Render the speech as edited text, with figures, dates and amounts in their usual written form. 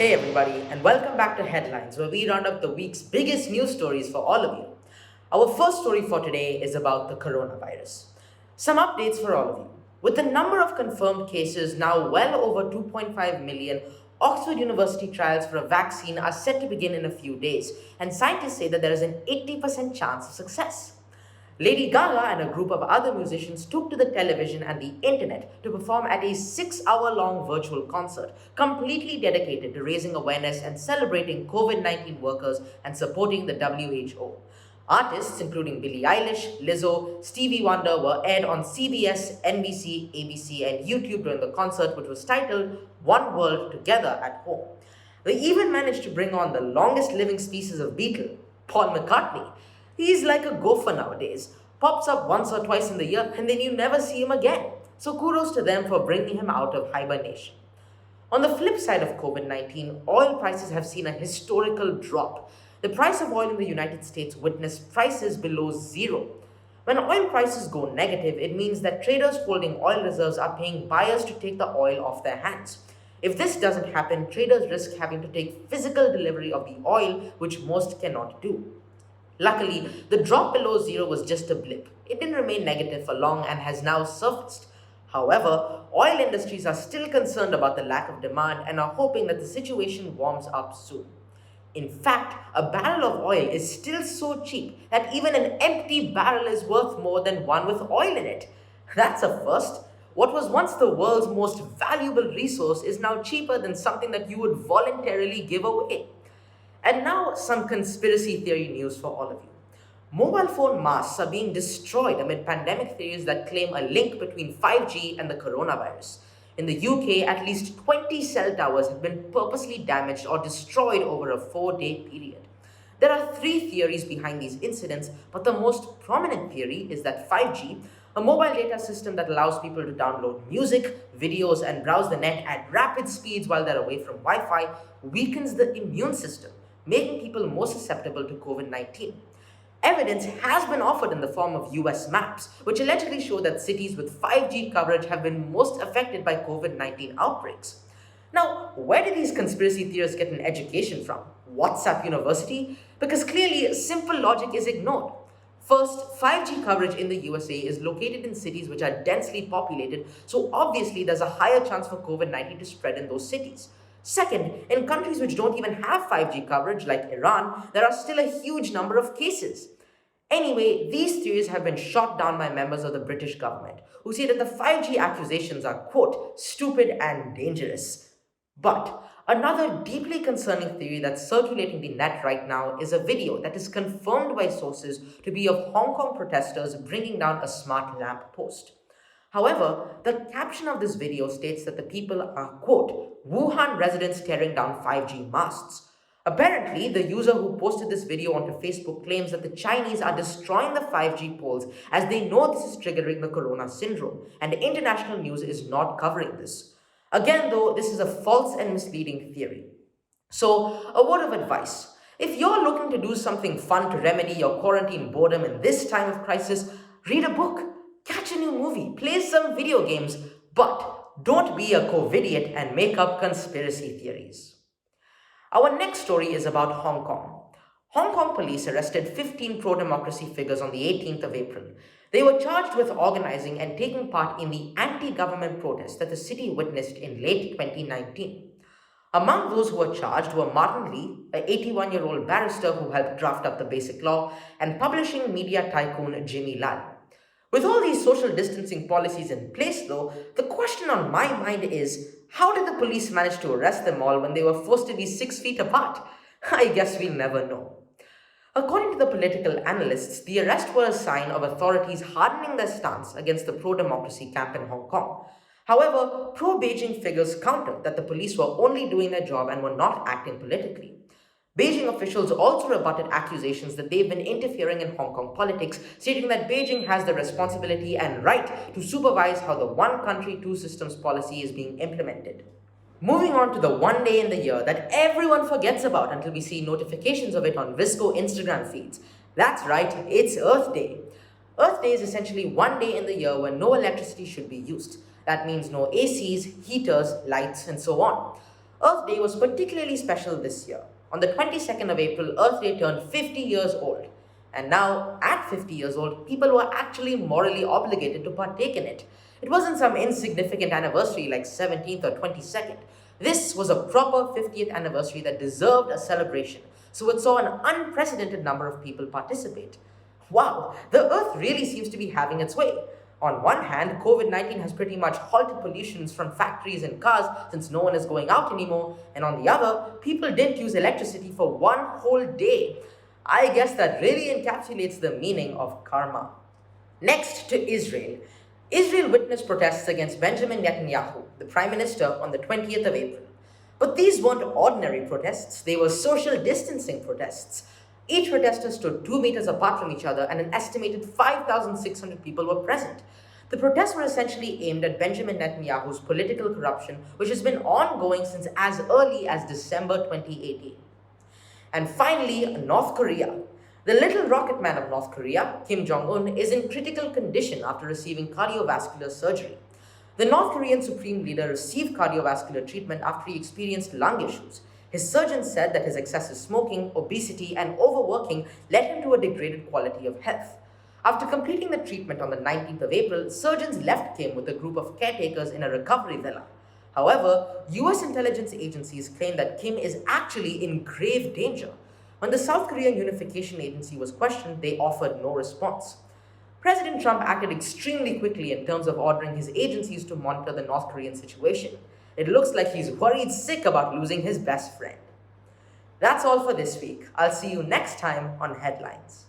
Hey everybody, and welcome back to Headlines, where we round up the week's biggest news stories for all of you. Our first story for today is about the coronavirus. Some updates for all of you. With the number of confirmed cases now well over 2.5 million, Oxford University trials for a vaccine are set to begin in a few days, and scientists say that there is an 80% chance of success. Lady Gaga and a group of other musicians took to the television and the internet to perform at a 6 hour long virtual concert, completely dedicated to raising awareness and celebrating COVID 19 workers and supporting the WHO. Artists including Billie Eilish, Lizzo, Stevie Wonder were aired on CBS, NBC, ABC, and YouTube during the concert, which was titled One World Together at Home. They even managed to bring on the longest living species of Beatle, Paul McCartney. He's like a gopher nowadays. Pops up once or twice in the year and then you never see him again. So kudos to them for bringing him out of hibernation. On the flip side of COVID 19, oil prices have seen a historical drop. The price of oil in the United States witnessed prices below zero. When oil prices go negative, it means that traders holding oil reserves are paying buyers to take the oil off their hands. If this doesn't happen, traders risk having to take physical delivery of the oil, which most cannot do. Luckily, the drop below zero was just a blip. It didn't remain negative for long and has now surfaced. However, oil industries are still concerned about the lack of demand and are hoping that the situation warms up soon. In fact, a barrel of oil is still so cheap that even an empty barrel is worth more than one with oil in it. That's a first. What was once the world's most valuable resource is now cheaper than something that you would voluntarily give away. And now, some conspiracy theory news for all of you. Mobile phone masts are being destroyed amid pandemic theories that claim a link between 5G and the coronavirus. In the UK, at least 20 cell towers have been purposely damaged or destroyed over a 4-day period. There are three theories behind these incidents, but the most prominent theory is that 5G, a mobile data system that allows people to download music, videos, and browse the net at rapid speeds while they're away from Wi Fi, weakens the immune system, making people more susceptible to COVID 19. Evidence has been offered in the form of US maps, which allegedly show that cities with 5G coverage have been most affected by COVID 19 outbreaks. Now, where do these conspiracy theorists get an education from? WhatsApp University? Because clearly, simple logic is ignored. First, 5G coverage in the USA is located in cities which are densely populated, so obviously there's a higher chance for COVID 19 to spread in those cities. Second, in countries which don't even have 5G coverage, like Iran, there are still a huge number of cases. Anyway, these theories have been shot down by members of the British government, who say that the 5G accusations are, quote, stupid and dangerous. But another deeply concerning theory that's circulating the net right now is a video that is confirmed by sources to be of Hong Kong protesters bringing down a smart lamp post. However, the caption of this video states that the people are, quote, Wuhan residents tearing down 5G masts. Apparently, the user who posted this video onto Facebook claims that the Chinese are destroying the 5G poles as they know this is triggering the corona syndrome, and international news is not covering this. Again, though, this is a false and misleading theory. So, a word of advice. If you're looking to do something fun to remedy your quarantine boredom in this time of crisis, read a book, catch a new movie, play some video games, but don't be a COVIDiot and make up conspiracy theories. Our next story is about Hong Kong. Hong Kong police arrested 15 pro-democracy figures on the 18th of April. They were charged with organizing and taking part in the anti-government protests that the city witnessed in late 2019. Among those who were charged were Martin Lee, an 81-year-old barrister who helped draft up the Basic Law, and publishing media tycoon Jimmy Lai. With all these social distancing policies in place, though, the question on my mind is, how did the police manage to arrest them all when they were forced to be 6 feet apart? I guess we'll never know. According to the political analysts, the arrest was a sign of authorities hardening their stance against the pro-democracy camp in Hong Kong. However, pro-Beijing figures countered that the police were only doing their job and were not acting politically. Beijing officials also rebutted accusations that they've been interfering in Hong Kong politics, stating that Beijing has the responsibility and right to supervise how the one country, two systems policy is being implemented. Moving on to the one day in the year that everyone forgets about until we see notifications of it on Visco Instagram feeds. That's right, it's Earth Day. Earth Day is essentially one day in the year when no electricity should be used. That means no ACs, heaters, lights, and so on. Earth Day was particularly special this year. On the 22nd of April, Earth Day turned 50 years old. And now, at 50 years old, people were actually morally obligated to partake in it. It wasn't some insignificant anniversary like 17th or 22nd. This was a proper 50th anniversary that deserved a celebration, so it saw an unprecedented number of people participate. Wow, the Earth really seems to be having its way. On one hand, COVID 19 has pretty much halted pollutions from factories and cars since no one is going out anymore, and on the other, people didn't use electricity for one whole day. I guess that really encapsulates the meaning of karma. Next to Israel. Israel witnessed protests against Benjamin Netanyahu, the Prime Minister, on the 20th of April. But these weren't ordinary protests, they were social distancing protests. Each protester stood 2 meters apart from each other, and an estimated 5,600 people were present. The protests were essentially aimed at Benjamin Netanyahu's political corruption, which has been ongoing since as early as December 2018. And finally, North Korea. The little rocket man of North Korea, Kim Jong-un, is in critical condition after receiving cardiovascular surgery. The North Korean Supreme Leader received cardiovascular treatment after he experienced lung issues. His surgeon said that his excessive smoking, obesity, and overworking led him to a degraded quality of health. After completing the treatment on the 19th of April, surgeons left Kim with a group of caretakers in a recovery villa. However, US intelligence agencies claim that Kim is actually in grave danger. When the South Korean Unification Agency was questioned, they offered no response. President Trump acted extremely quickly in terms of ordering his agencies to monitor the North Korean situation. It looks like he's worried sick about losing his best friend. That's all for this week. I'll see you next time on Headlines.